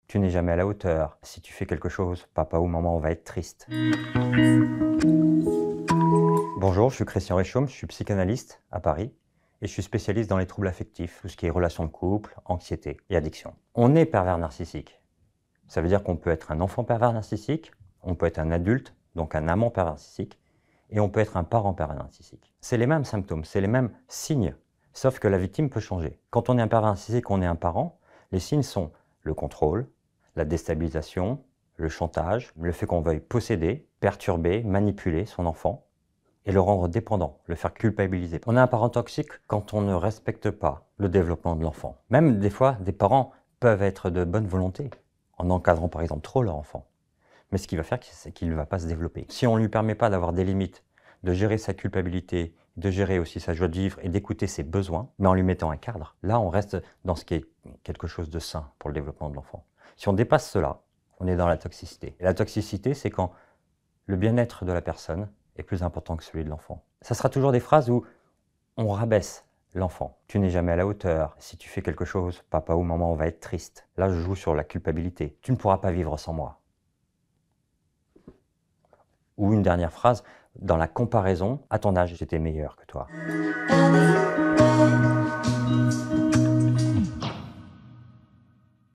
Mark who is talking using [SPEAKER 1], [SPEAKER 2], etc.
[SPEAKER 1] Tu n'es jamais à la hauteur. Si tu fais quelque chose, papa ou maman va être triste. Bonjour, je suis Christian Richomme, je suis psychanalyste à Paris et je suis spécialiste dans les troubles affectifs, tout ce qui est relations de couple, anxiété et addiction. On est pervers narcissique. Ça veut dire qu'on peut être un enfant pervers narcissique, on peut être un adulte, donc un amant pervers narcissique, et on peut être un parent pervers narcissique. C'est les mêmes symptômes, c'est les mêmes signes, sauf que la victime peut changer. Quand on est un pervers narcissique, on est un parent, les signes sont le contrôle, la déstabilisation, le chantage, le fait qu'on veuille posséder, perturber, manipuler son enfant et le rendre dépendant, le faire culpabiliser. On est un parent toxique quand on ne respecte pas le développement de l'enfant. Même des fois, des parents peuvent être de bonne volonté, en encadrant par exemple trop leur enfant. Mais ce qu'il va faire, c'est qu'il ne va pas se développer. Si on ne lui permet pas d'avoir des limites, de gérer sa culpabilité, de gérer aussi sa joie de vivre et d'écouter ses besoins, mais en lui mettant un cadre, là on reste dans ce qui est quelque chose de sain pour le développement de l'enfant. Si on dépasse cela, on est dans la toxicité. Et la toxicité, c'est quand le bien-être de la personne est plus important que celui de l'enfant. Ça sera toujours des phrases où on rabaisse l'enfant. Tu n'es jamais à la hauteur. Si tu fais quelque chose, papa ou maman va être triste. Là, je joue sur la culpabilité. Tu ne pourras pas vivre sans moi. Ou une dernière phrase, dans la comparaison, à ton âge, j'étais meilleur que toi.